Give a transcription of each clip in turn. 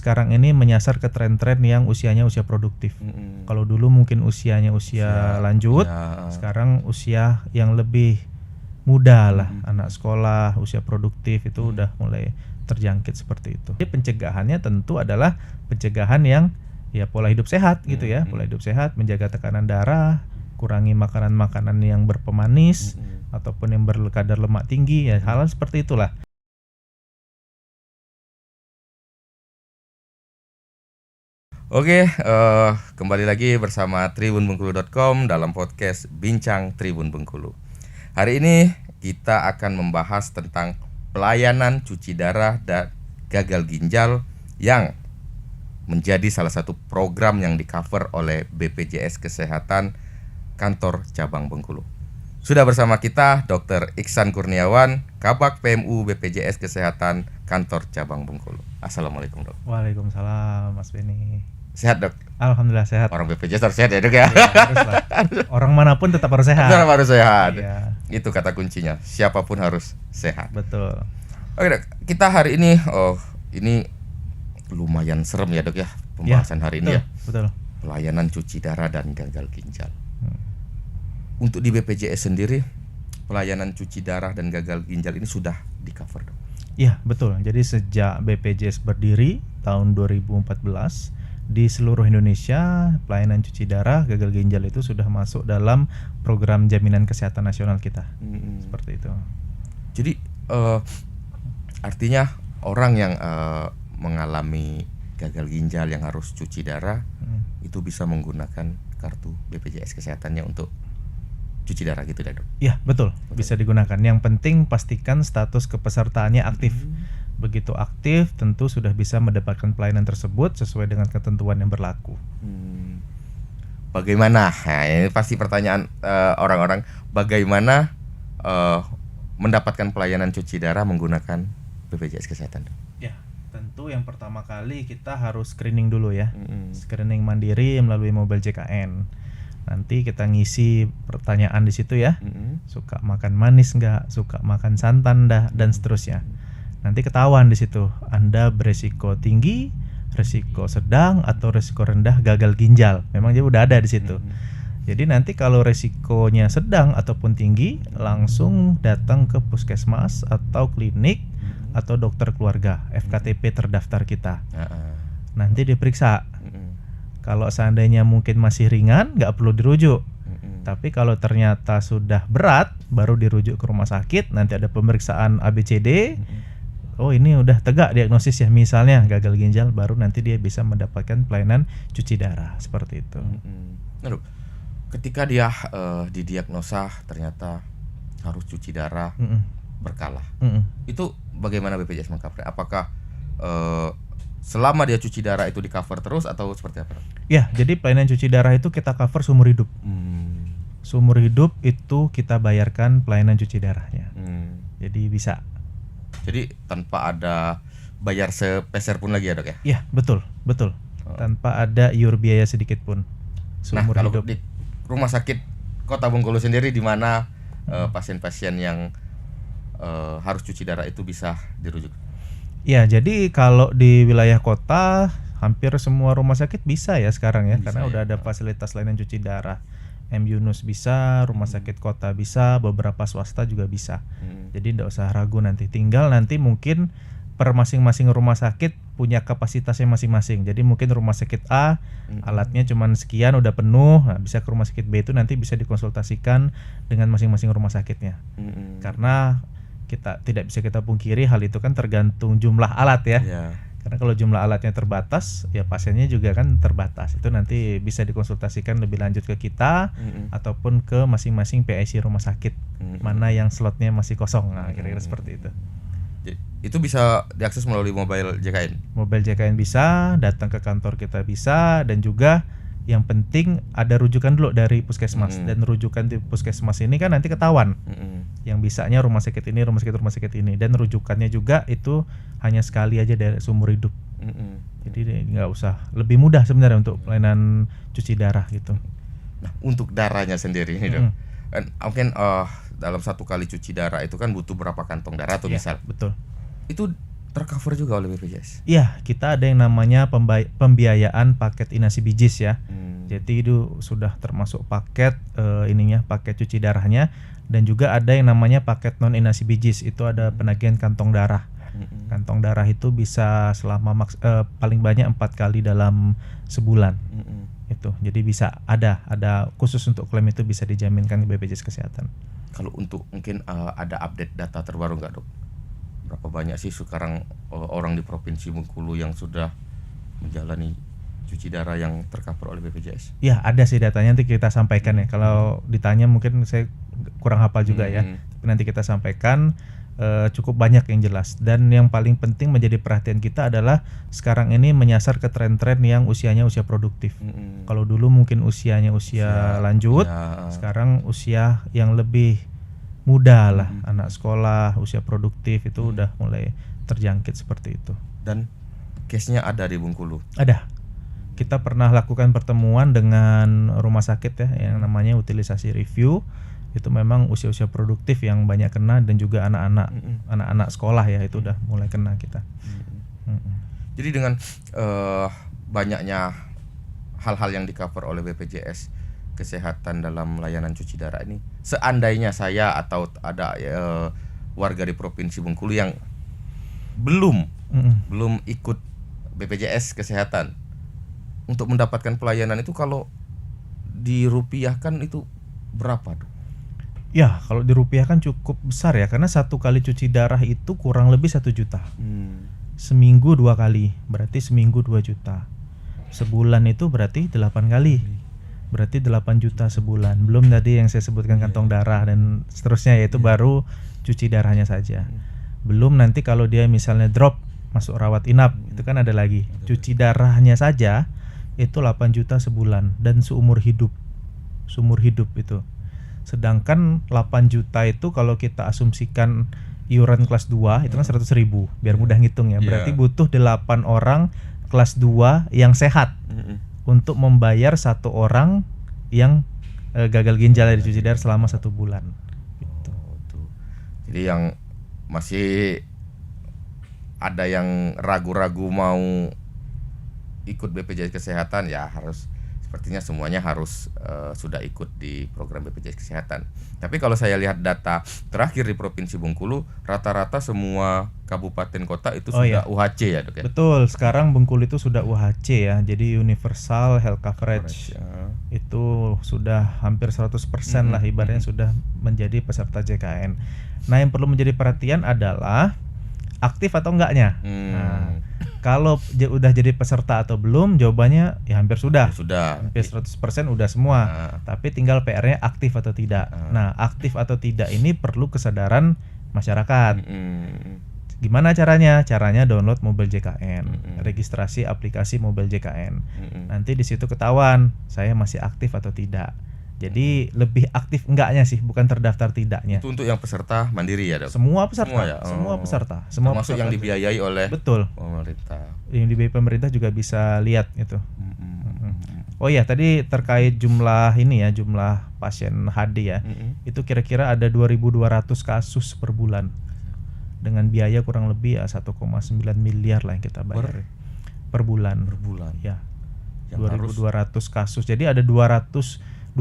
sekarang ini menyasar ke tren-tren yang usianya usia produktif. Kalau dulu mungkin usianya usia lanjut, sekarang usia yang lebih muda lah, anak sekolah, usia produktif itu udah mulai terjangkit seperti itu. Jadi pencegahannya tentu adalah pencegahan yang ya pola hidup sehat gitu ya, pola hidup sehat, menjaga tekanan darah, kurangi makanan-makanan yang berpemanis ataupun yang berkadar lemak tinggi, ya hal-hal seperti itulah. Oke, kembali lagi bersama tribunbengkulu.com dalam podcast Bincang Tribun Bengkulu. Hari ini kita akan membahas tentang pelayanan cuci darah dan gagal ginjal yang menjadi salah satu program yang di-cover oleh BPJS Kesehatan Kantor Cabang Bengkulu. Sudah bersama kita Dr. Iksan Kurniawan, Kabag PMU BPJS Kesehatan Kantor Cabang Bengkulu. Assalamualaikum, Dok. Waalaikumsalam, Mas Beni. Sehat, Dok? Alhamdulillah sehat. Orang BPJS harus sehat ya, Dok ya? Haruslah. Orang manapun tetap harus sehat. Tetap harus sehat. Iya. Itu kata kuncinya. Siapapun harus sehat. Betul. Oke, Dok. Kita hari ini ini lumayan serem ya, Dok ya, pembahasan hari ini ya. Betul. Pelayanan cuci darah dan gagal ginjal. Untuk di BPJS sendiri, pelayanan cuci darah dan gagal ginjal ini sudah di-cover, Dok. Iya, betul. Jadi sejak BPJS berdiri tahun 2014 di seluruh Indonesia, pelayanan cuci darah, gagal ginjal itu sudah masuk dalam program jaminan kesehatan nasional kita. Seperti itu. Jadi artinya orang yang mengalami gagal ginjal yang harus cuci darah itu bisa menggunakan kartu BPJS kesehatannya untuk cuci darah gitu, Dok? Iya, betul. Bisa digunakan. Yang penting pastikan status kepesertaannya aktif. Begitu aktif, tentu sudah bisa mendapatkan pelayanan tersebut sesuai dengan ketentuan yang berlaku. Bagaimana? Nah, ini pasti pertanyaan orang-orang. Bagaimana mendapatkan pelayanan cuci darah menggunakan BPJS Kesehatan, Dok? Ya, tentu yang pertama kali kita harus screening dulu ya. Screening mandiri melalui mobile JKN. Nanti kita ngisi pertanyaan di situ ya. Suka makan manis nggak? Suka makan santan dah, dan seterusnya. Nanti ketahuan di situ Anda beresiko tinggi, resiko sedang, atau resiko rendah gagal ginjal. Memang dia udah ada di situ. Jadi nanti kalau resikonya sedang ataupun tinggi, langsung datang ke puskesmas atau klinik atau dokter keluarga FKTP terdaftar kita. Nanti diperiksa. Kalau seandainya mungkin masih ringan, nggak perlu dirujuk. Tapi kalau ternyata sudah berat, baru dirujuk ke rumah sakit. Nanti ada pemeriksaan ABCD. Oh, ini udah tegak diagnosis ya, misalnya gagal ginjal, baru nanti dia bisa mendapatkan pelayanan cuci darah seperti itu. Lalu, ketika dia didiagnosa ternyata harus cuci darah berkala, itu bagaimana BPJS mengcover? Apakah selama dia cuci darah itu di-cover terus atau seperti apa? Ya, jadi pelayanan cuci darah itu kita cover seumur hidup. Seumur hidup itu kita bayarkan pelayanan cuci darahnya. Jadi bisa. Jadi tanpa ada bayar sepeser pun lagi ya, Dok ya? Iya, betul. Tanpa ada iur biaya sedikit pun. Seumur kalau hidup. di rumah sakit Kota Bengkulu sendiri, di mana pasien-pasien yang harus cuci darah itu bisa dirujuk? Ya, jadi kalau di wilayah kota hampir semua rumah sakit bisa ya sekarang ya, karena udah ada fasilitas layanan cuci darah. M Yunus bisa, rumah sakit kota bisa, beberapa swasta juga bisa. Jadi tidak usah ragu nanti. Tinggal nanti mungkin per masing-masing rumah sakit punya kapasitasnya masing-masing. Jadi mungkin rumah sakit A alatnya cuma sekian udah penuh, nah bisa ke rumah sakit B, itu nanti bisa dikonsultasikan dengan masing-masing rumah sakitnya. Karena tidak bisa kita pungkiri hal itu kan tergantung jumlah alat ya. Karena kalau jumlah alatnya terbatas, ya pasiennya juga kan terbatas. Itu nanti bisa dikonsultasikan lebih lanjut ke kita ataupun ke masing-masing PIC rumah sakit. Mana yang slotnya masih kosong, nah, kira-kira seperti itu. Itu bisa diakses melalui mobile JKN? Mobile JKN bisa, datang ke kantor kita bisa, dan juga yang penting ada rujukan dulu dari puskesmas. Dan rujukan di puskesmas ini kan nanti ketahuan. Yang bisanya rumah sakit ini, rumah sakit ini. Dan rujukannya juga itu hanya sekali aja dari seumur hidup. Jadi nggak usah, lebih mudah sebenarnya untuk pelayanan cuci darah gitu. Nah, untuk darahnya sendiri ini, Dok. Mungkin dalam satu kali cuci darah itu kan butuh berapa kantong darah tuh misal. Betul. Itu tercover juga oleh BPJS. Iya, kita ada yang namanya pembiayaan paket inasi bijis ya. Jadi itu sudah termasuk paket paket cuci darahnya, dan juga ada yang namanya paket non inasi bijis, itu ada penagihan kantong darah. Kantong darah itu bisa selama paling banyak 4 kali dalam sebulan. Itu. Jadi bisa ada khusus untuk klaim, itu bisa dijaminkan BPJS Kesehatan. Kalau untuk mungkin ada update data terbaru nggak, Dok? Berapa banyak sih sekarang orang di Provinsi Bengkulu yang sudah menjalani cuci darah yang tercover oleh BPJS? Ya, ada sih datanya, nanti kita sampaikan ya. Kalau ditanya mungkin saya kurang hafal juga ya. Tapi nanti kita sampaikan. Cukup banyak yang jelas, dan yang paling penting menjadi perhatian kita adalah sekarang ini menyasar ke tren-tren yang usianya usia produktif. Kalau dulu mungkin usianya usia lanjut, sekarang usia yang lebih muda lah, anak sekolah, usia produktif itu udah mulai terjangkit seperti itu. Dan case-nya ada di Bengkulu? Ada. Kita pernah lakukan pertemuan dengan rumah sakit ya, yang namanya utilisasi review. Itu memang usia-usia produktif yang banyak kena, dan juga anak-anak sekolah ya, itu udah mulai kena kita. Jadi dengan banyaknya hal-hal yang di-cover oleh BPJS Kesehatan dalam layanan cuci darah ini, seandainya saya atau ada warga di Provinsi Bengkulu yang belum ikut BPJS Kesehatan, untuk mendapatkan pelayanan itu kalau dirupiahkan itu berapa, Dok? Ya, kalau dirupiahkan cukup besar ya, karena 1 kali cuci darah itu kurang lebih 1 juta. Seminggu 2 kali, berarti seminggu 2 juta. Sebulan itu berarti 8 kali. Berarti 8 juta sebulan. Belum tadi yang saya sebutkan kantong darah dan seterusnya, yaitu baru cuci darahnya saja. Belum nanti kalau dia misalnya drop, masuk rawat inap, itu kan ada lagi. Cuci darahnya saja itu 8 juta sebulan, dan seumur hidup. Seumur hidup itu. Sedangkan 8 juta itu kalau kita asumsikan iuran kelas 2 itu kan 100.000, biar mudah ngitung ya. Berarti butuh 8 orang kelas 2 yang sehat untuk membayar 1 orang yang gagal ginjal dari cuci darah selama 1 bulan gitu. Jadi yang masih ada yang ragu-ragu mau ikut BPJS Kesehatan, ya harus, sepertinya semuanya harus sudah ikut di program BPJS Kesehatan. Tapi kalau saya lihat data terakhir di Provinsi Bengkulu, rata-rata semua kabupaten kota itu sudah UHC ya, Dok ya? Betul, sekarang Bengkulu itu sudah UHC ya. Jadi Universal Health Coverage itu sudah hampir 100% lah, ibaratnya sudah menjadi peserta JKN. Nah, yang perlu menjadi perhatian adalah aktif atau enggaknya. Nah, kalau udah jadi peserta atau belum, jawabannya ya hampir sudah. Hampir 100% udah semua. Tapi tinggal PR-nya aktif atau tidak. Nah, aktif atau tidak ini perlu kesadaran masyarakat. Gimana caranya? Caranya download Mobile JKN, registrasi aplikasi Mobile JKN. Nanti di situ ketahuan saya masih aktif atau tidak. Jadi lebih aktif enggaknya sih, bukan terdaftar tidaknya. Itu untuk yang peserta mandiri ya, Dok? Semua peserta. Semua termasuk yang dibiayai oleh pemerintah. Yang dibiayai pemerintah juga bisa lihat itu. Oh ya, tadi terkait jumlah ini ya, jumlah pasien HD ya. Itu kira-kira ada 2.200 kasus per bulan. Dengan biaya kurang lebih ya 1,9 miliar lah yang kita bayar per bulan. Ya. 2.200 kasus. Jadi ada 2.200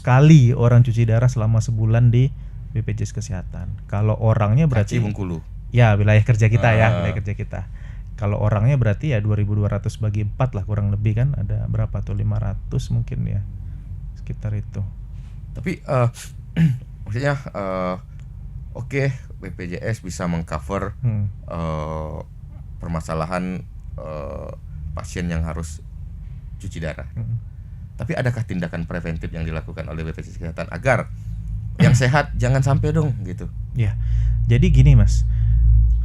kali orang cuci darah selama sebulan di BPJS Kesehatan. Kalau orangnya berarti Bengkulu. Ya, wilayah kerja kita wilayah kerja kita. Kalau orangnya berarti ya 2.200 bagi 4 lah kurang lebih kan, ada berapa tuh, 500 mungkin ya. Sekitar itu. Tapi maksudnya oke, BPJS bisa mengcover permasalahan pasien yang harus cuci darah. Tapi adakah tindakan preventif yang dilakukan oleh BPJS Kesehatan agar yang sehat jangan sampai dong gitu? Ya, jadi gini Mas,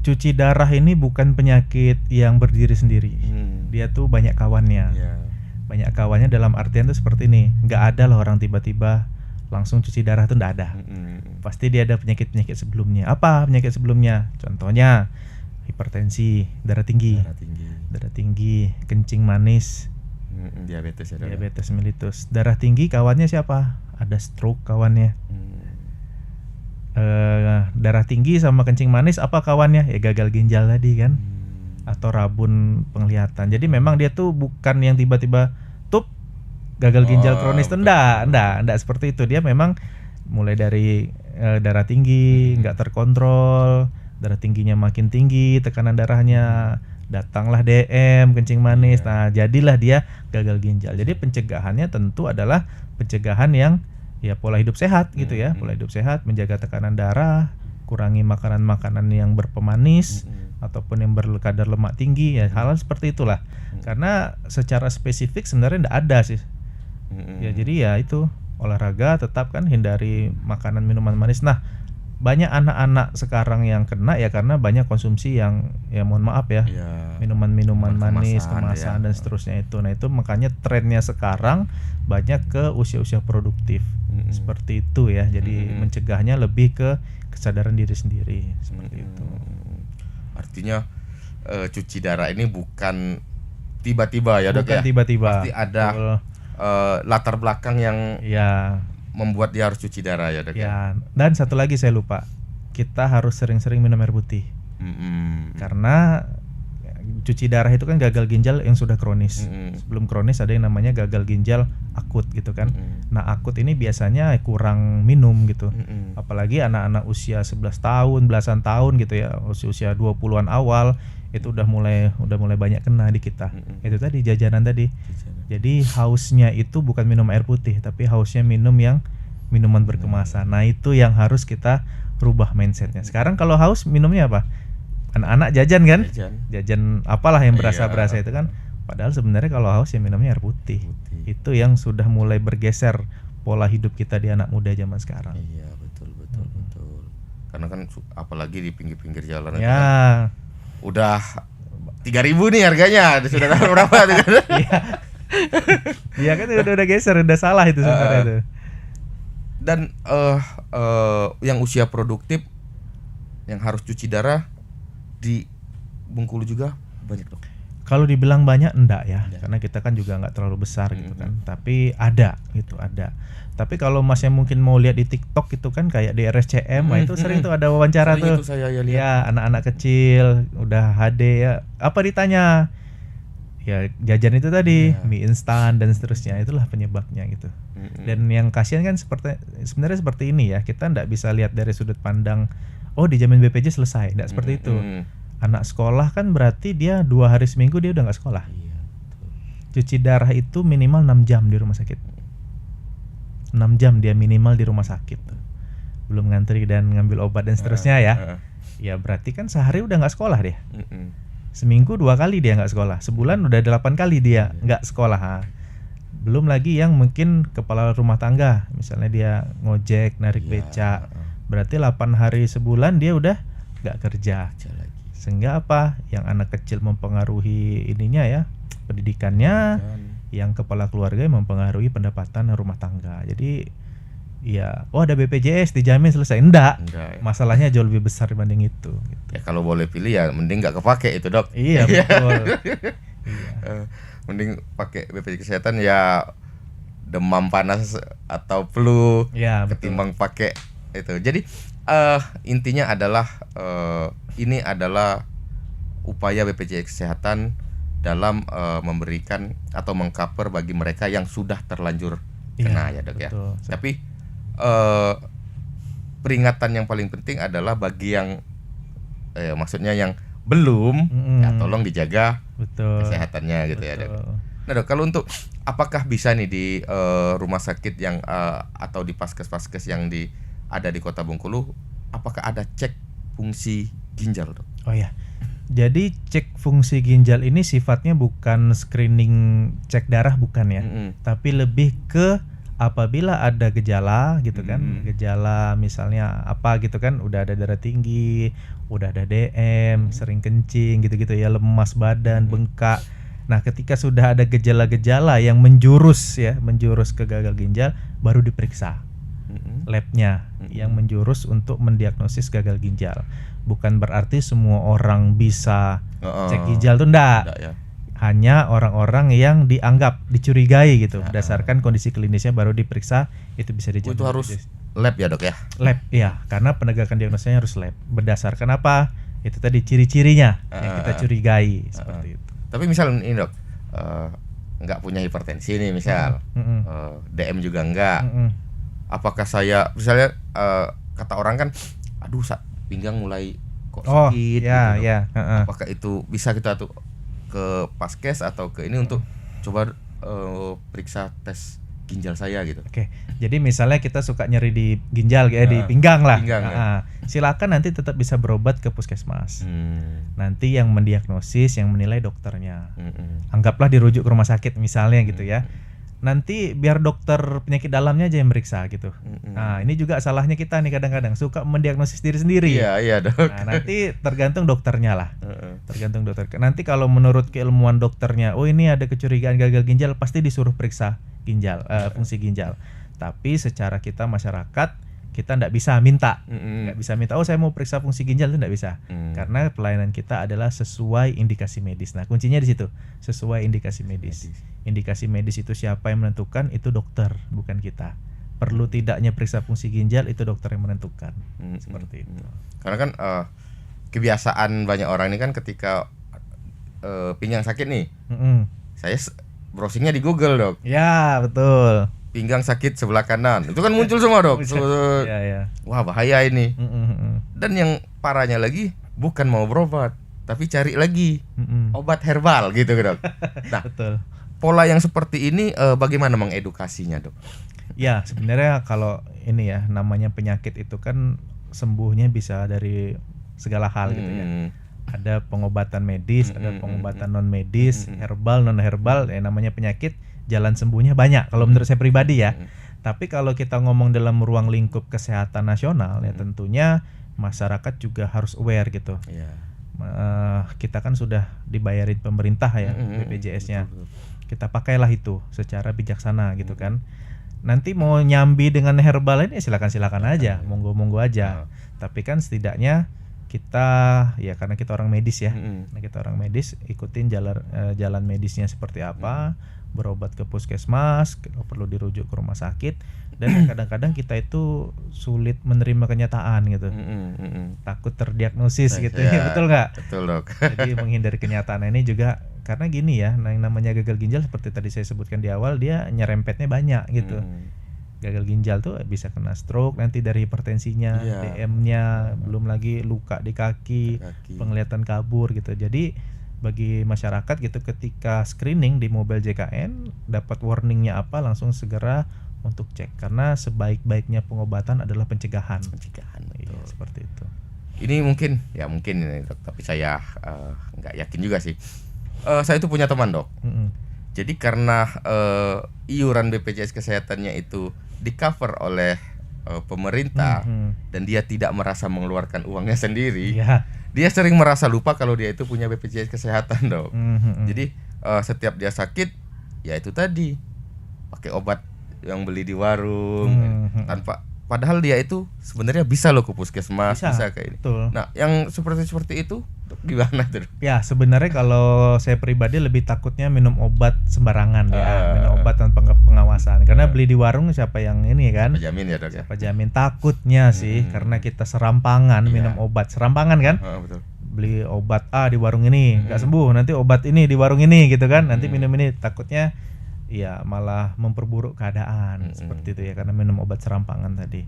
cuci darah ini bukan penyakit yang berdiri sendiri. Dia tuh banyak kawannya. Banyak kawannya dalam artian tuh seperti ini. Nggak ada lah orang tiba-tiba langsung cuci darah tuh nggak ada. Pasti dia ada penyakit-penyakit sebelumnya. Apa penyakit sebelumnya? Contohnya hipertensi, darah tinggi, kencing manis, diabetes mellitus. Darah tinggi kawannya siapa? Ada stroke kawannya. darah tinggi sama kencing manis apa kawannya? Ya gagal ginjal tadi kan, atau rabun penglihatan. Jadi memang dia tuh bukan yang tiba-tiba tup gagal ginjal kronis tuh, enggak seperti itu. Dia memang mulai dari darah tinggi nggak terkontrol, darah tingginya makin tinggi, tekanan darahnya, datanglah DM kencing manis. Nah, jadilah dia gagal ginjal. Jadi pencegahannya tentu adalah pencegahan yang ya pola hidup sehat gitu ya. Pola hidup sehat, menjaga tekanan darah, kurangi makanan-makanan yang berpemanis ataupun yang berkadar lemak tinggi ya, hal-hal seperti itulah. Karena secara spesifik sebenarnya enggak ada sih. Ya jadi ya itu, olahraga, tetap kan hindari makanan minuman manis. Nah, banyak anak-anak sekarang yang kena ya karena banyak konsumsi yang ya mohon maaf ya, minuman-minuman manis, kemasan dan seterusnya itu. Nah, itu makanya trennya sekarang banyak ke usia-usia produktif. Seperti itu ya. Jadi mencegahnya lebih ke kesadaran diri sendiri seperti itu. Artinya cuci darah ini bukan tiba-tiba ya, Dok, bukan ya. Tiba-tiba. Pasti ada latar belakang yang ya membuat dia harus cuci darah ya, Dok. Ya, dan satu lagi saya lupa. Kita harus sering-sering minum air putih. Karena cuci darah itu kan gagal ginjal yang sudah kronis. Sebelum kronis ada yang namanya gagal ginjal akut gitu kan. Nah, akut ini biasanya kurang minum gitu. Apalagi anak-anak usia 11 tahun, belasan tahun gitu ya, usia 20-an awal itu udah mulai banyak kena di kita. Itu tadi jajanan tadi. Jadi hausnya itu bukan minum air putih, tapi hausnya minum yang minuman berkemasan. Nah, itu yang harus kita rubah mindsetnya. Sekarang kalau haus minumnya apa? Anak-anak jajan kan? Jajan apalah yang berasa-berasa itu kan. Padahal sebenarnya kalau haus ya minumnya air putih. Itu yang sudah mulai bergeser pola hidup kita di anak muda zaman sekarang. Iya, betul. Karena kan apalagi di pinggir-pinggir jalan ya. Kan udah 3.000 nih harganya. Sudah tahu berapa tuh kan? Iya kan udah geser, udah salah itu sebenarnya itu. Dan yang usia produktif yang harus cuci darah di Bengkulu juga banyak, Dok. Kalau dibilang banyak enggak ya, karena kita kan juga nggak terlalu besar gitu kan. Tapi ada. Tapi kalau Mas yang mungkin mau lihat di TikTok itu kan kayak di RSCM, itu sering tuh ada wawancara tuh. Itu saya lihat. Ya, anak-anak kecil udah HD ya. Apa ditanya? Ya jajan itu tadi, mie instan dan seterusnya, itulah penyebabnya gitu. Dan yang kasihan kan sebenarnya seperti ini ya, kita nggak bisa lihat dari sudut pandang oh dijamin BPJS selesai, nggak seperti itu. Anak sekolah kan berarti dia 2 hari seminggu dia udah nggak sekolah. Cuci darah itu minimal 6 jam di rumah sakit. 6 jam dia minimal di rumah sakit, belum ngantri dan ngambil obat dan seterusnya ya. Ya berarti kan sehari udah nggak sekolah dia. Seminggu 2 kali dia nggak sekolah, sebulan udah 8 kali dia nggak sekolah. Belum lagi yang mungkin kepala rumah tangga, misalnya dia ngojek, narik beca, berarti 8 hari sebulan dia udah nggak kerja. Sehingga apa? Yang anak kecil mempengaruhi ininya ya, pendidikannya, yang kepala keluarga mempengaruhi pendapatan rumah tangga. Jadi ya, ada BPJS dijamin selesai. Enggak ya. Masalahnya jauh lebih besar dibanding itu gitu. Ya kalau boleh pilih ya mending nggak kepake itu, Dok. Iya betul. Mending pakai BPJS kesehatan ya, demam panas atau flu ya, ketimbang pakai itu. Jadi intinya adalah ini adalah upaya BPJS kesehatan dalam memberikan atau mengcover bagi mereka yang sudah terlanjur kena ya, Dok, betul, ya. Tapi peringatan yang paling penting adalah bagi yang maksudnya yang belum, ya tolong dijaga kesehatannya gitu, betul, ya, Dok. Nah, Dok, kalau untuk apakah bisa nih di rumah sakit yang atau di paskes-paskes yang ada di Kota Bengkulu, apakah ada cek fungsi ginjal, Dok? Oh ya. Jadi cek fungsi ginjal ini sifatnya bukan screening cek darah, bukan ya. Tapi lebih ke apabila ada gejala gitu kan, gejala misalnya apa gitu kan, udah ada darah tinggi, udah ada DM, sering kencing gitu-gitu ya, lemas badan, bengkak. Nah, ketika sudah ada gejala-gejala yang menjurus ke gagal ginjal, baru diperiksa labnya yang menjurus untuk mendiagnosis gagal ginjal. Bukan berarti semua orang bisa cek ginjal tuh enggak ya. Hanya orang-orang yang dianggap dicurigai gitu, berdasarkan kondisi klinisnya baru diperiksa, itu bisa dijamin. Itu harus lab ya dok ya? Lab, ya, karena penegakan diagnosanya harus lab. Berdasarkan apa? Itu tadi ciri-cirinya yang kita curigai seperti itu. Tapi misal ini dok, nggak punya hipertensi nih misal, DM juga enggak. Apakah saya misalnya kata orang kan, aduh pinggang mulai kok sakit, ya, gitu, ya. Apakah itu bisa kita tuh ke Paskes atau ke ini untuk coba periksa tes ginjal saya gitu? Oke, jadi misalnya kita suka nyeri di ginjal, di pinggang lah. Silakan nanti tetap bisa berobat ke puskesmas. Nanti yang mendiagnosis, yang menilai dokternya. Anggaplah dirujuk ke rumah sakit misalnya gitu ya. Nanti biar dokter penyakit dalamnya aja yang meriksa gitu. Nah, ini juga salahnya kita nih kadang-kadang suka mendiagnosis diri sendiri. Iya dok. Nah, nanti tergantung dokternya lah. Tergantung dokter. Nanti kalau menurut keilmuan dokternya, oh ini ada kecurigaan gagal ginjal, pasti disuruh periksa ginjal, fungsi ginjal. Tapi secara kita masyarakat, kita nggak bisa minta, oh saya mau periksa fungsi ginjal, itu nggak bisa, karena pelayanan kita adalah sesuai indikasi medis. Nah kuncinya di situ, sesuai indikasi medis. Indikasi medis itu siapa yang menentukan? Itu dokter, bukan kita. Perlu tidaknya periksa fungsi ginjal itu dokter yang menentukan, seperti itu. Karena kan kebiasaan banyak orang ini kan ketika pinggang sakit nih, saya browsingnya di Google dok. Ya betul. Pinggang sakit sebelah kanan, itu kan muncul semua dok. Ya. Wah bahaya ini. Dan yang parahnya lagi bukan mau berobat, tapi cari lagi obat herbal gitu dok. Nah, betul. Pola yang seperti ini bagaimana mengedukasinya dok? Ya sebenarnya kalau ini ya namanya penyakit itu kan sembuhnya bisa dari segala hal gitu ya. Ada pengobatan medis, ada pengobatan non medis, herbal, non herbal. Namanya penyakit, jalan sembuhnya banyak kalau menurut saya pribadi ya. Tapi kalau kita ngomong dalam ruang lingkup kesehatan nasional ya tentunya masyarakat juga harus aware gitu. Kita kan sudah dibayarin pemerintah ya BPJS-nya. Kita pakailah itu secara bijaksana gitu kan. Nanti mau nyambi dengan herbal ini silakan aja, monggo aja. Tapi kan setidaknya kita ya karena kita orang medis ya. Nah, kita orang medis ikutin jalan medisnya seperti apa. Berobat ke puskesmas, kalau perlu dirujuk ke rumah sakit, dan kadang-kadang kita itu sulit menerima kenyataan gitu, takut terdiagnosis gitu, betul nggak? Betul dok. Jadi menghindari kenyataan ini juga karena gini ya, yang namanya gagal ginjal seperti tadi saya sebutkan di awal, dia nyerempetnya banyak gitu. Gagal ginjal tuh bisa kena stroke nanti dari hipertensinya, DM-nya, belum lagi luka di kaki, penglihatan kabur gitu. Jadi bagi masyarakat gitu ketika screening di mobile JKN dapat warningnya apa langsung segera untuk cek karena sebaik-baiknya pengobatan adalah pencegahan. Iya, seperti itu. Ini mungkin ini dok, tapi saya nggak yakin juga sih. Saya itu punya teman dok. Jadi karena iuran BPJS kesehatannya itu di cover oleh pemerintah dan dia tidak merasa mengeluarkan uangnya sendiri. Dia sering merasa lupa kalau dia itu punya BPJS kesehatan dok. Jadi setiap dia sakit, ya itu tadi pakai obat yang beli di warung padahal dia itu sebenarnya bisa loh ke puskesmas, bisa kayak ini. Nah, yang seperti itu gimana tuh? Ya sebenarnya kalau saya pribadi lebih takutnya minum obat sembarangan minum obat tanpa pengawasan. Karena beli di warung siapa yang ini kan? Siapa jamin ya dok? Siapa jamin? Takutnya sih karena kita serampangan minum obat serampangan kan? Betul. Beli obat A di warung ini nggak sembuh, nanti obat ini di warung ini gitu kan? Nanti minum ini, takutnya ya malah memperburuk keadaan seperti itu ya karena minum obat serampangan tadi.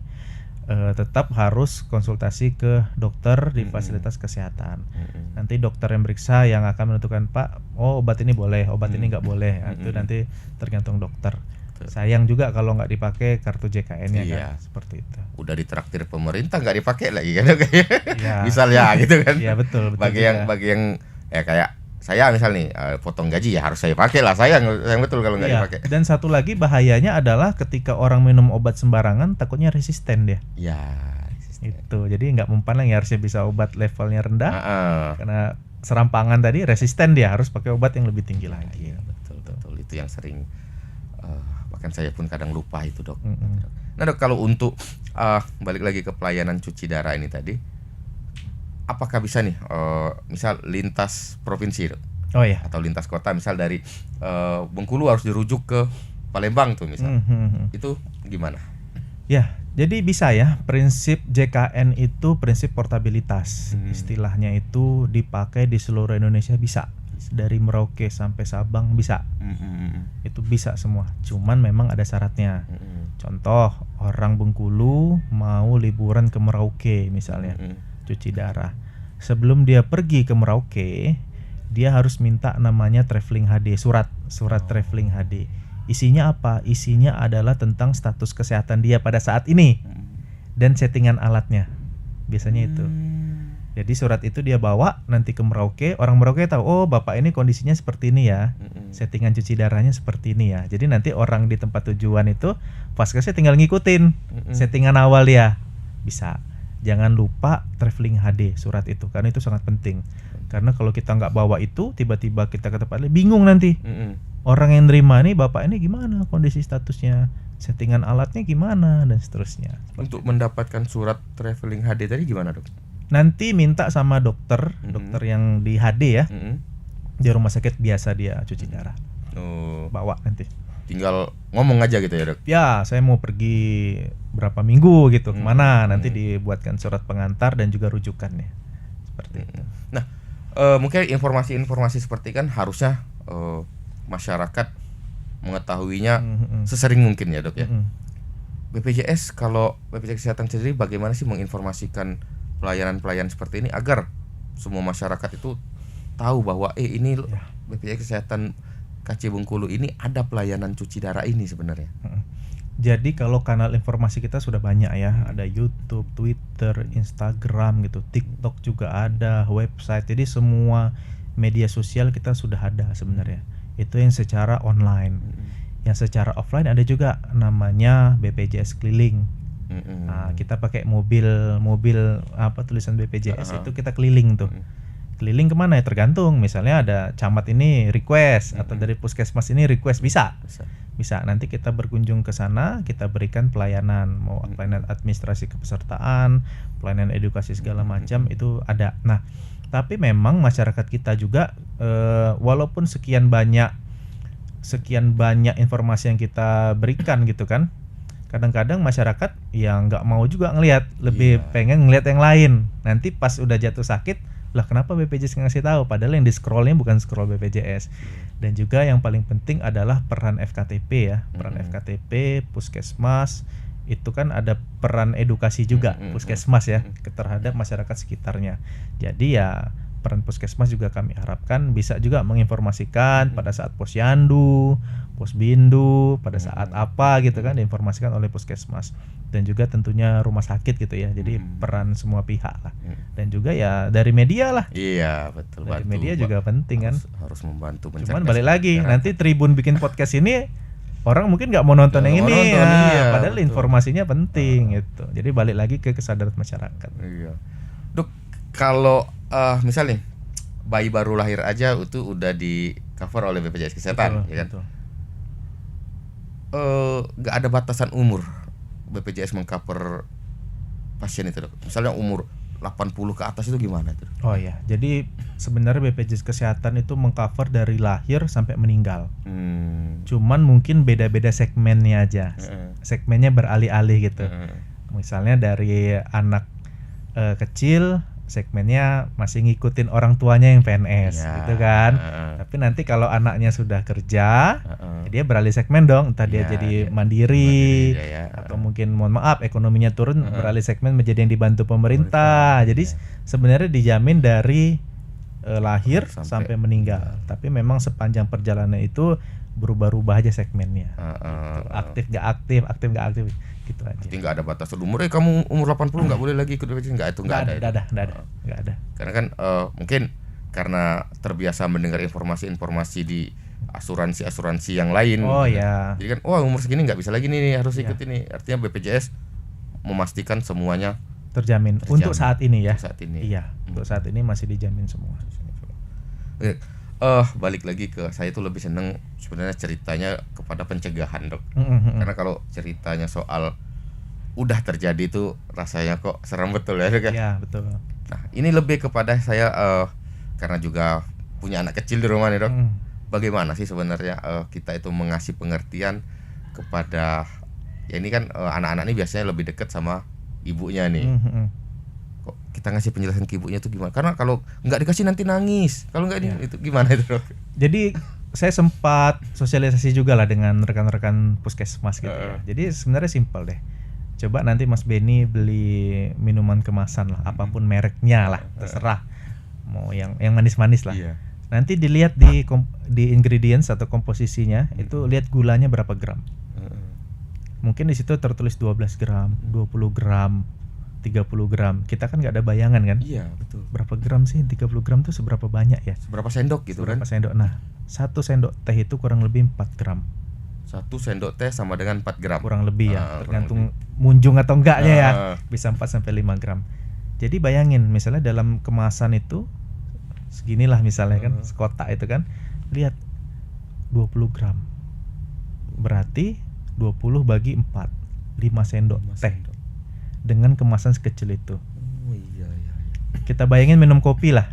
Tetap harus konsultasi ke dokter di fasilitas kesehatan. Nanti dokter yang periksa yang akan menentukan Pak, obat ini boleh, obat ini nggak boleh. Itu nanti tergantung dokter. Sayang juga kalau nggak dipakai kartu JKN-nya kan, seperti itu. Udah ditraktir pemerintah nggak dipakai lagi kan? Misalnya gitu kan? Iya betul. Bagi yang ya kayak saya misal nih potong gaji ya harus saya pakai lah, sayang betul kalau nggak dipakai. Dan satu lagi bahayanya adalah ketika orang minum obat sembarangan takutnya resisten dia. Resisten. Itu jadi nggak mempan lagi, harusnya bisa obat levelnya rendah karena serampangan tadi resisten, dia harus pakai obat yang lebih tinggi lagi. Betul itu yang sering bahkan saya pun kadang lupa itu dok. Nah dok, kalau untuk balik lagi ke pelayanan cuci darah ini tadi, apakah bisa nih misal lintas provinsi dok? Atau lintas kota, misal dari Bengkulu harus dirujuk ke Palembang tuh misal, itu gimana? Ya Jadi bisa ya, prinsip JKN itu prinsip portabilitas. Istilahnya itu dipakai di seluruh Indonesia bisa. Dari Merauke sampai Sabang bisa. Itu bisa semua. Cuman memang ada syaratnya. Contoh, orang Bengkulu mau liburan ke Merauke misalnya, cuci darah. Sebelum dia pergi ke Merauke, dia harus minta namanya traveling HD, surat traveling HD. Isinya apa? Isinya adalah tentang status kesehatan dia pada saat ini dan settingan alatnya. Biasanya itu. Jadi surat itu dia bawa nanti ke Merauke, orang Merauke tahu, oh bapak ini kondisinya seperti ini ya, settingan cuci darahnya seperti ini ya. Jadi nanti orang di tempat tujuan itu vaskesnya tinggal ngikutin settingan awal dia. Bisa. Jangan lupa traveling HD surat itu, karena itu sangat penting. Karena kalau kita nggak bawa itu, tiba-tiba kita ke tempat lain bingung nanti. Orang yang nerima nih bapak ini gimana kondisi statusnya, settingan alatnya gimana dan seterusnya. Untuk mendapatkan surat traveling HD tadi gimana, Dok? Nanti minta sama dokter yang di HD ya, di rumah sakit biasa dia cuci darah. Bawa nanti. Tinggal ngomong aja gitu ya, Dok? Ya, saya mau pergi berapa minggu gitu kemana, nanti dibuatkan surat pengantar dan juga rujukannya. Seperti itu. Nah, mungkin informasi-informasi seperti kan harusnya masyarakat mengetahuinya sesering mungkin ya, Dok ya. BPJS, kalau BPJS Kesehatan sendiri bagaimana sih menginformasikan pelayanan-pelayanan seperti ini agar semua masyarakat itu tahu bahwa ini BPJS Kesehatan KC Bengkulu ini ada pelayanan cuci darah ini sebenarnya. Jadi kalau kanal informasi kita sudah banyak ya, ada YouTube, Twitter, Instagram gitu, TikTok juga ada, website. Jadi semua media sosial kita sudah ada sebenarnya. Itu yang secara online. Yang secara offline ada juga namanya BPJS keliling. Nah, kita pakai mobil apa tulisan BPJS itu kita keliling tuh. Keliling kemana ya, tergantung. Misalnya ada camat ini request atau dari puskesmas ini request, bisa. Nanti kita berkunjung ke sana, kita berikan pelayanan, mau pelayanan administrasi kepesertaan, pelayanan edukasi segala macam itu ada. Nah, tapi memang masyarakat kita juga walaupun sekian banyak informasi yang kita berikan gitu kan, kadang-kadang masyarakat yang nggak mau juga ngelihat, lebih pengen ngelihat yang lain. Nanti pas udah jatuh sakit, lah kenapa BPJS ngasih tahu? Padahal yang di scrollnya bukan scroll BPJS. Dan juga yang paling penting adalah peran FKTP ya, peran FKTP, puskesmas. Itu kan ada peran edukasi juga puskesmas ya terhadap masyarakat sekitarnya. Jadi ya peran puskesmas juga kami harapkan bisa juga menginformasikan pada saat posyandu, posbindu, pada saat apa gitu kan, diinformasikan oleh puskesmas. Dan juga tentunya rumah sakit gitu ya. Jadi peran semua pihak lah. Dan juga ya dari media lah. Iya, betul. Dari media juga penting kan. Harus membantu. Cuman balik lagi, nanti Tribun bikin podcast ini orang mungkin nggak mau nonton yang ini ya, padahal betul. Informasinya penting gitu. Jadi balik lagi ke kesadaran masyarakat. Iya. Dok, kalau misalnya bayi baru lahir aja itu udah di cover oleh BPJS Kesehatan, betul, ya kan? Nggak ada batasan umur BPJS mengcover pasien itu, Dok. Misalnya umur 80 ke atas itu gimana itu? Oh ya, jadi sebenarnya BPJS Kesehatan itu mengcover dari lahir sampai meninggal. Cuman mungkin beda-beda segmennya aja. Segmennya beralih-alih gitu. Misalnya dari anak kecil, segmennya masih ngikutin orang tuanya yang PNS, gitu kan. Tapi nanti kalau anaknya sudah kerja, dia beralih segmen dong. Entah dia jadi mandiri, atau mungkin mohon maaf ekonominya turun, beralih segmen menjadi yang dibantu pemerintah. Jadi sebenarnya dijamin dari lahir sampai meninggal. Tapi memang sepanjang perjalanan itu berubah-ubah aja segmennya. Aktif nggak aktif, aktif nggak aktif, gitu aja. Tapi nggak ada batas umur. Kamu umur 80 nggak boleh lagi ikut BPJS, nggak ada. Karena kan mungkin karena terbiasa mendengar informasi-informasi di asuransi yang lain. Oh ya. Jadi kan, umur segini nggak bisa lagi nih, harus ikut ini. Artinya BPJS memastikan semuanya terjamin. Untuk saat ini ya. Saat ini. Iya. Untuk saat ini masih dijamin semua. Balik lagi ke saya tuh lebih seneng sebenarnya ceritanya kepada pencegahan, Dok. Karena kalau ceritanya soal udah terjadi itu rasanya kok serem betul ya, Dok ya. Iya, betul. Nah, ini lebih kepada saya karena juga punya anak kecil di rumah nih, Dok. Bagaimana sih sebenarnya kita itu mengasih pengertian kepada Ya ini kan anak-anak ini biasanya lebih dekat sama ibunya nih. Kok kita ngasih penjelasan ke ibunya tuh gimana? Karena kalau nggak dikasih nanti nangis. Kalau nggak itu gimana itu, Dok? Jadi saya sempat sosialisasi juga lah dengan rekan-rekan puskesmas gitu ya. Jadi sebenarnya simpel deh. Coba nanti Mas Benny beli minuman kemasan lah, apapun mereknya lah, terserah. Mau yang manis-manis lah. Iya. Nanti dilihat di ingredients atau komposisinya, itu lihat gulanya berapa gram. Mungkin di situ tertulis 12 gram, 20 gram, 30 gram. Kita kan nggak ada bayangan kan? Iya, betul. Berapa gram sih? 30 gram tuh seberapa banyak ya? Seberapa sendok gitu Seberapa kan? sendok. Nah, 1 sendok teh itu kurang lebih 4 gram. 1 sendok teh sama dengan 4 gram. Kurang lebih ya, kurang tergantung munjung atau enggaknya ya. Ah. Bisa 4 sampai 5 gram. Jadi bayangin misalnya dalam kemasan itu seginilah misalnya kan, sekotak itu kan. Lihat 20 gram. Berarti 20 bagi 4, 5 sendok teh. Dengan kemasan sekecil itu. Oh iya. Kita bayangin minum kopi lah.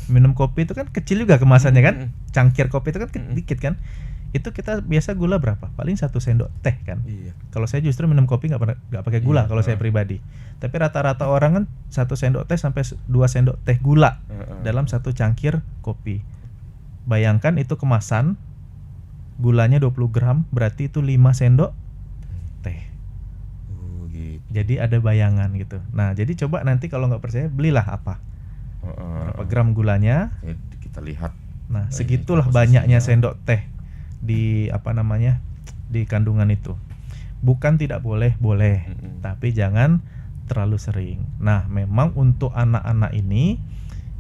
Minum kopi itu kan kecil juga kemasannya kan. Cangkir kopi itu kan dikit kan. Itu kita biasa gula berapa? Paling 1 sendok teh kan. Iya. Kalau saya justru minum kopi nggak pakai gula kalau saya pribadi. Tapi rata-rata orang kan 1 sendok teh sampai 2 sendok teh gula dalam 1 cangkir kopi. Bayangkan itu kemasan gulanya 20 gram, berarti itu 5 sendok teh. Oh gitu. Jadi ada bayangan gitu. Nah, jadi coba nanti kalau nggak percaya belilah apa. Berapa gram gulanya? Kita lihat. Nah, segitulah banyaknya sendok teh di di kandungan itu. Bukan tidak boleh, tapi jangan terlalu sering. Nah, memang untuk anak-anak ini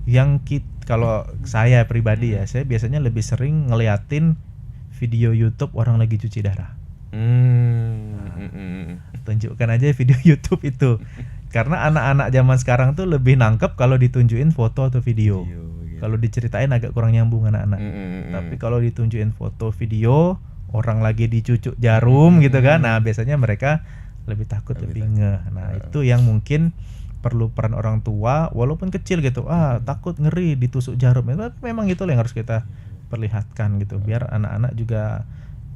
yang kalau saya pribadi ya, saya biasanya lebih sering ngeliatin video YouTube orang lagi cuci darah. Tunjukkan aja video YouTube itu. Karena anak-anak zaman sekarang tuh lebih nangkep kalau ditunjukin foto atau video. Gitu. Kalau diceritain agak kurang nyambung anak-anak. Tapi kalau ditunjukin foto video orang lagi dicucuk jarum gitu kan. Nah, biasanya mereka lebih takut, lebih ngeh. Nah, itu yang mungkin perlu peran orang tua walaupun kecil gitu. Takut, ngeri ditusuk jarum. Itu memang itu yang harus kita perlihatkan gitu. Biar anak-anak juga,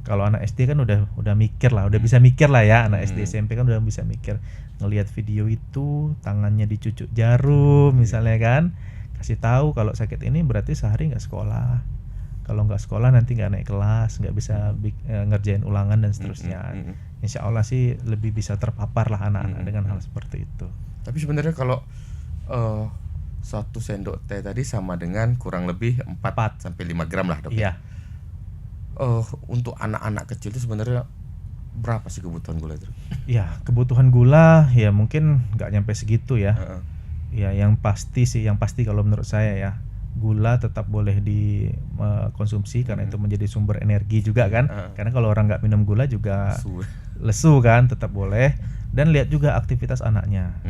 kalau anak SD kan udah mikir lah, udah bisa mikir lah ya. Anak SD SMP kan udah bisa mikir, ngelihat video itu tangannya dicucuk jarum misalnya kan, kasih tahu kalau sakit ini berarti sehari nggak sekolah, kalau nggak sekolah nanti nggak naik kelas, nggak bisa ngerjain ulangan dan seterusnya. Insya Allah sih lebih bisa terpapar lah anak-anak dengan hal seperti itu. Tapi sebenarnya kalau 1 sendok teh tadi sama dengan kurang lebih 4 sampai 5 gram lah, Dok. Iya. Untuk anak-anak kecil itu sebenarnya berapa sih kebutuhan gula itu? Ya, kebutuhan gula ya mungkin nggak nyampe segitu ya. Ya, yang pasti kalau menurut saya ya, gula tetap boleh dikonsumsi karena itu menjadi sumber energi juga kan. Karena kalau orang nggak minum gula juga lesu kan, tetap boleh. Dan lihat juga aktivitas anaknya.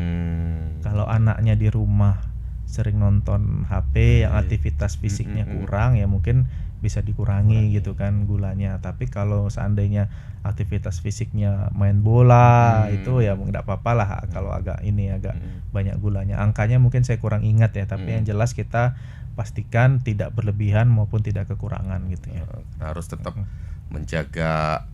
Kalau anaknya di rumah sering nonton HP yang aktivitas fisiknya kurang, ya mungkin bisa dikurangi gitu kan gulanya. Tapi kalau seandainya aktivitas fisiknya main bola, itu ya nggak apa-apa lah kalau agak banyak gulanya. Angkanya mungkin saya kurang ingat ya, tapi yang jelas kita pastikan tidak berlebihan maupun tidak kekurangan gitu ya. Harus tetap menjaga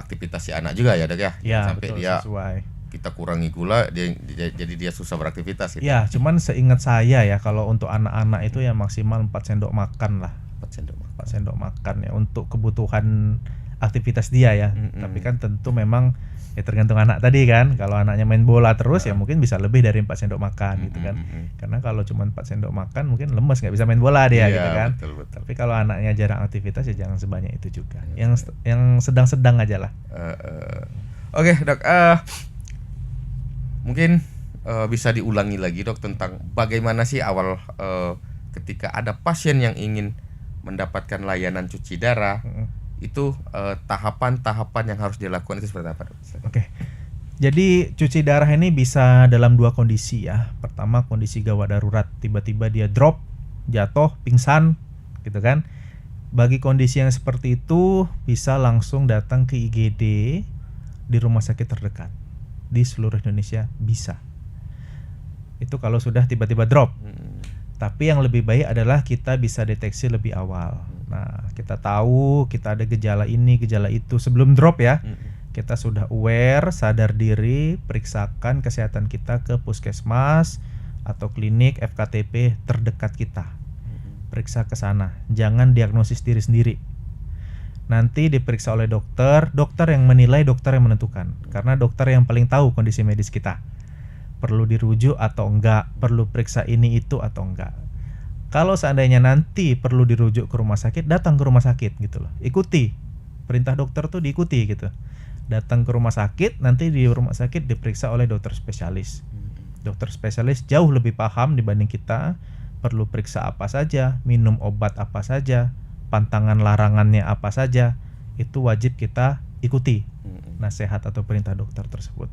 aktivitas si anak juga ya, Dok ya. Ya, Sampai betul, dia sesuai. Kita kurangi gula, jadi dia susah beraktivitas gitu. Ya, cuman seingat saya ya, kalau untuk anak-anak itu ya maksimal 4 sendok makan lah. 4 sendok makan ya untuk kebutuhan aktivitas dia ya. Tapi kan tentu memang ya tergantung anak tadi kan. Kalau anaknya main bola terus ya mungkin bisa lebih dari 4 sendok makan gitu kan. Karena kalau cuma 4 sendok makan mungkin lemes, nggak bisa main bola dia gitu kan. Betul. Tapi kalau anaknya jarang aktivitas ya jangan sebanyak itu juga. Yang sedang-sedang aja lah. Oke, Dok. Mungkin bisa diulangi lagi, Dok, tentang bagaimana sih awal ketika ada pasien yang ingin mendapatkan layanan cuci darah, itu tahapan-tahapan yang harus dilakukan itu seperti apa, Dok? Oke. Jadi cuci darah ini bisa dalam 2 kondisi ya. Pertama, kondisi gawat darurat, tiba-tiba dia drop, jatuh, pingsan gitu kan. Bagi kondisi yang seperti itu bisa langsung datang ke IGD di rumah sakit terdekat di seluruh Indonesia bisa. Itu kalau sudah tiba-tiba drop. Tapi yang lebih baik adalah kita bisa deteksi lebih awal. Nah, kita tahu kita ada gejala ini, gejala itu sebelum drop ya. kita sudah aware, sadar diri, periksakan kesehatan kita ke puskesmas atau klinik FKTP terdekat kita. Periksa ke sana, jangan diagnosis diri sendiri. Nanti diperiksa oleh dokter yang menilai, dokter yang menentukan. Karena dokter yang paling tahu kondisi medis kita. Perlu dirujuk atau enggak, perlu periksa ini itu atau enggak. Kalau seandainya nanti perlu dirujuk ke rumah sakit, datang ke rumah sakit gitu loh. Ikuti perintah dokter tuh, diikuti gitu. Datang ke rumah sakit, nanti di rumah sakit diperiksa oleh dokter spesialis. Dokter spesialis jauh lebih paham dibanding kita. Perlu periksa apa saja, minum obat apa saja, pantangan larangannya apa saja, itu wajib kita ikuti nasihat atau perintah dokter tersebut.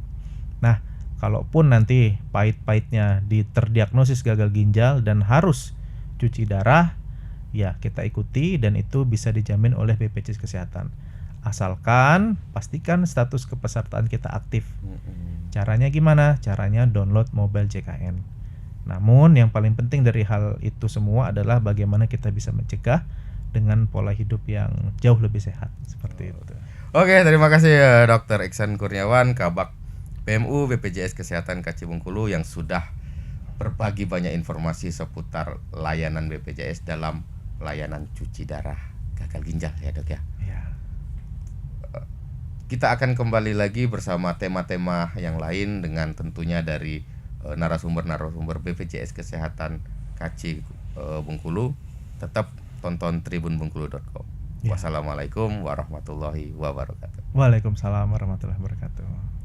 Nah, kalaupun nanti pahit-pahitnya terdiagnosis gagal ginjal dan harus cuci darah, ya kita ikuti dan itu bisa dijamin oleh BPJS Kesehatan. Asalkan pastikan status kepesertaan kita aktif. Caranya gimana? Caranya download mobile JKN. Namun yang paling penting dari hal itu semua adalah bagaimana kita bisa mencegah dengan pola hidup yang jauh lebih sehat seperti itu. Oke, terima kasih Dr. Iksan Kurniawan, Kabak PMU BPJS Kesehatan Kaci Bengkulu yang sudah berbagi banyak informasi seputar layanan BPJS dalam layanan cuci darah gagal ginjal ya Dok ya. Ya. Kita akan kembali lagi bersama tema-tema yang lain dengan tentunya dari narasumber BPJS Kesehatan Kaci Bengkulu. Tetap tonton tribunbengkulu.com. Ya. Wassalamualaikum warahmatullahi wabarakatuh. Waalaikumsalam warahmatullahi wabarakatuh.